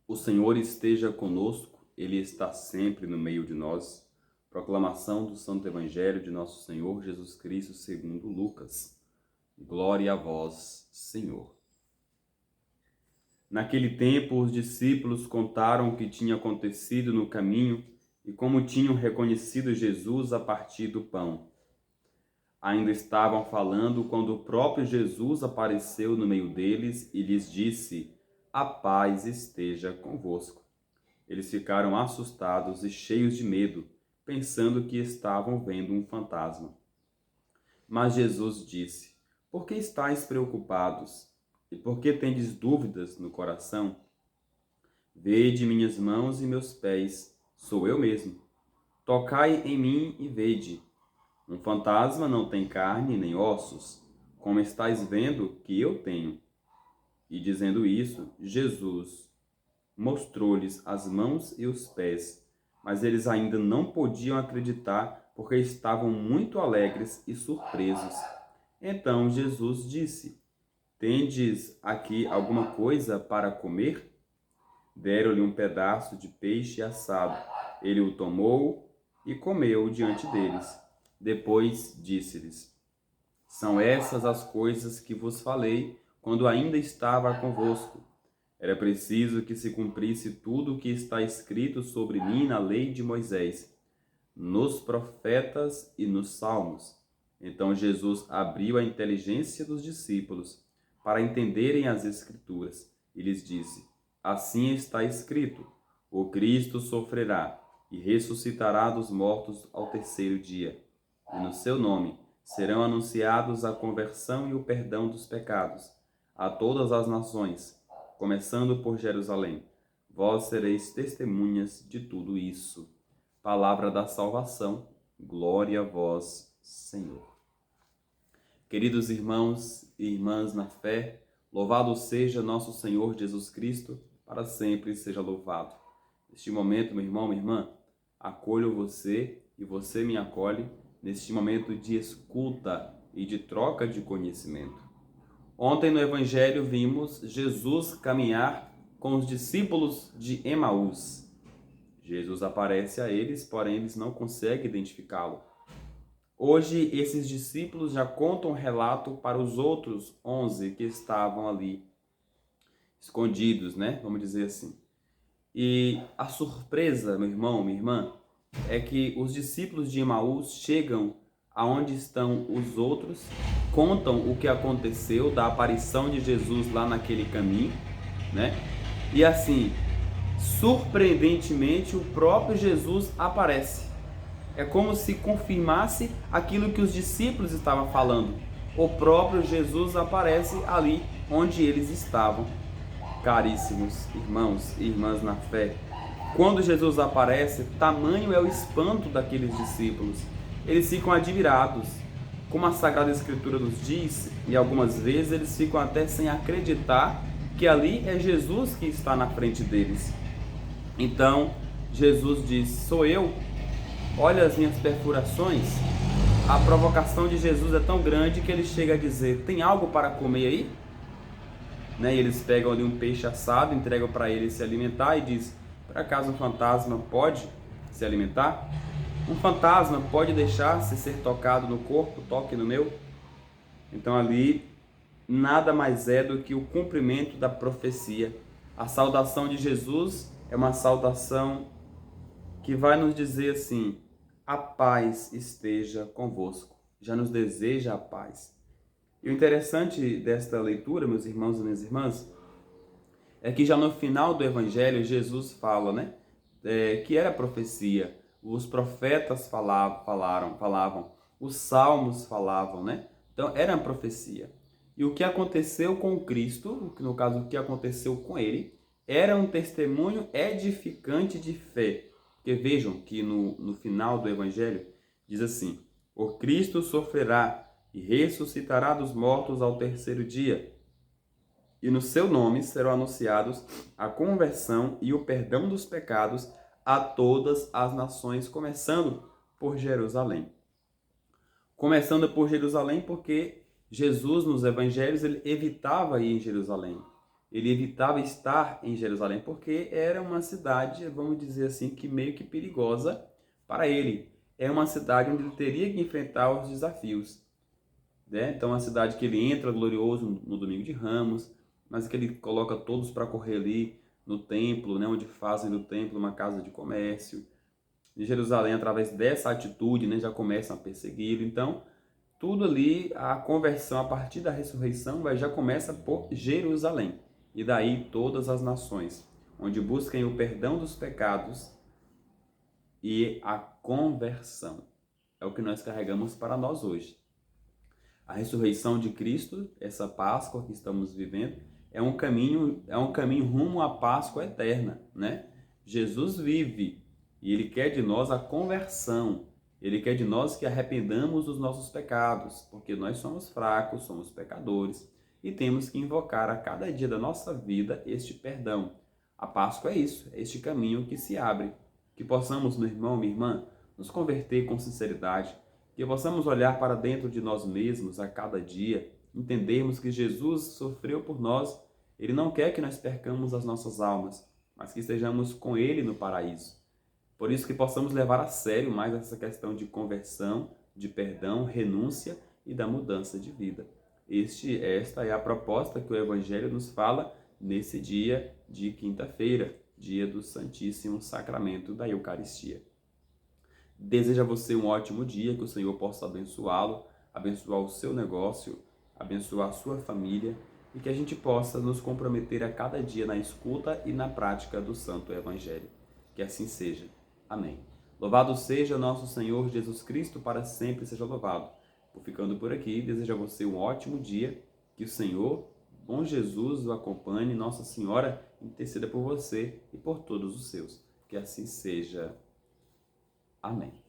O Senhor esteja conosco, Ele está sempre no meio de nós. Proclamação do Santo Evangelho de nosso Senhor Jesus Cristo segundo Lucas. Glória a vós, Senhor. Naquele tempo, os discípulos contaram o que tinha acontecido no caminho e como tinham reconhecido Jesus a partir do pão. Ainda estavam falando quando o próprio Jesus apareceu no meio deles e lhes disse: "A paz esteja convosco." Eles ficaram assustados e cheios de medo, pensando que estavam vendo um fantasma. Mas Jesus disse: "Por que estáis preocupados? E por que tendes dúvidas no coração? Vede minhas mãos e meus pés, sou eu mesmo. Tocai em mim e vede. Um fantasma não tem carne nem ossos, como estáis vendo que eu tenho." E dizendo isso, Jesus mostrou-lhes as mãos e os pés, mas eles ainda não podiam acreditar porque estavam muito alegres e surpresos. Então Jesus disse: "Tendes aqui alguma coisa para comer?" Deram-lhe um pedaço de peixe assado. Ele o tomou e comeu diante deles. Depois disse-lhes: "São essas as coisas que vos falei quando ainda estava convosco. Era preciso que se cumprisse tudo o que está escrito sobre mim na lei de Moisés, nos profetas e nos salmos." Então Jesus abriu a inteligência dos discípulos para entenderem as Escrituras e lhes disse: "Assim está escrito: o Cristo sofrerá e ressuscitará dos mortos ao terceiro dia, e no seu nome serão anunciados a conversão e o perdão dos pecados a todas as nações, começando por Jerusalém. Vós sereis testemunhas de tudo isso." Palavra da salvação, glória a vós, Senhor. Queridos irmãos e irmãs na fé, louvado seja nosso Senhor Jesus Cristo, para sempre seja louvado. Neste momento, meu irmão, minha irmã, acolho você e você me acolhe neste momento de escuta e de troca de conhecimento. Ontem no Evangelho vimos Jesus caminhar com os discípulos de Emaús. Jesus aparece a eles, porém eles não conseguem identificá-lo. Hoje esses discípulos já contam um relato para os outros 11 que estavam ali, escondidos, né? Vamos dizer assim. E a surpresa, meu irmão, minha irmã, é que os discípulos de Emaús chegam aonde estão os outros, contam o que aconteceu da aparição de Jesus lá naquele caminho, né? E assim, surpreendentemente, o próprio Jesus aparece. É como se confirmasse aquilo que os discípulos estavam falando. O próprio Jesus aparece ali onde eles estavam. Caríssimos irmãos e irmãs na fé, quando Jesus aparece, tamanho é o espanto daqueles discípulos. Eles ficam admirados. Como a Sagrada Escritura nos diz, e algumas vezes eles ficam até sem acreditar que ali é Jesus que está na frente deles. Então, Jesus diz: "Sou eu, olha as minhas perfurações." A provocação de Jesus é tão grande que ele chega a dizer: "Tem algo para comer aí?" Né? E eles pegam ali um peixe assado, entregam para ele se alimentar e diz: "Por acaso um fantasma pode se alimentar? Um fantasma pode deixar-se ser tocado no corpo? Toque no meu." Então ali nada mais é do que o cumprimento da profecia. A saudação de Jesus é uma saudação que vai nos dizer assim: "A paz esteja convosco." Já nos deseja a paz. E o interessante desta leitura, meus irmãos e minhas irmãs, é que já no final do Evangelho Jesus fala, né, que era profecia. Os profetas falavam, os salmos falavam, né? Então era uma profecia. E o que aconteceu com Cristo, no caso o que aconteceu com ele, era um testemunho edificante de fé. Porque vejam que no final do Evangelho diz assim: "O Cristo sofrerá e ressuscitará dos mortos ao terceiro dia, e no seu nome serão anunciados a conversão e o perdão dos pecados a todas as nações, começando por Jerusalém." Começando por Jerusalém porque Jesus nos evangelhos ele evitava ir em Jerusalém. ele evitava estar em Jerusalém porque era uma cidade, vamos dizer assim, que meio que perigosa para ele. É uma cidade onde ele teria que enfrentar os desafios, né? Então, é uma cidade que ele entra glorioso no domingo de Ramos, mas que ele coloca todos para correr ali no templo, né? Onde fazem do templo uma casa de comércio. De Jerusalém, através dessa atitude, né, já começam a persegui-lo. Então, tudo ali, a conversão a partir da ressurreição já começa por Jerusalém. E daí todas as nações, onde busquem o perdão dos pecados e a conversão. É o que nós carregamos para nós hoje. A ressurreição de Cristo, essa Páscoa que estamos vivendo, é um caminho rumo à Páscoa eterna, né? Jesus vive e ele quer de nós a conversão. Ele quer de nós que arrependamos dos nossos pecados, porque nós somos fracos, somos pecadores e temos que invocar a cada dia da nossa vida este perdão. A Páscoa é isso, é este caminho que se abre. Que possamos, meu irmão, minha irmã, nos converter com sinceridade, que possamos olhar para dentro de nós mesmos a cada dia, entendermos que Jesus sofreu por nós. Ele não quer que nós percamos as nossas almas, mas que estejamos com Ele no paraíso. Por isso que possamos levar a sério mais essa questão de conversão, de perdão, renúncia e da mudança de vida. Esta é a proposta que o Evangelho nos fala nesse dia de quinta-feira, dia do Santíssimo Sacramento da Eucaristia. Desejo a você um ótimo dia, que o Senhor possa abençoá-lo, abençoar o seu negócio, abençoar a sua família e que a gente possa nos comprometer a cada dia na escuta e na prática do Santo Evangelho. Que assim seja. Amém. Louvado seja nosso Senhor Jesus Cristo, para sempre seja louvado. Vou ficando por aqui, desejo a você um ótimo dia, que o Senhor, bom Jesus, o acompanhe, Nossa Senhora interceda por você e por todos os seus. Que assim seja. Amém.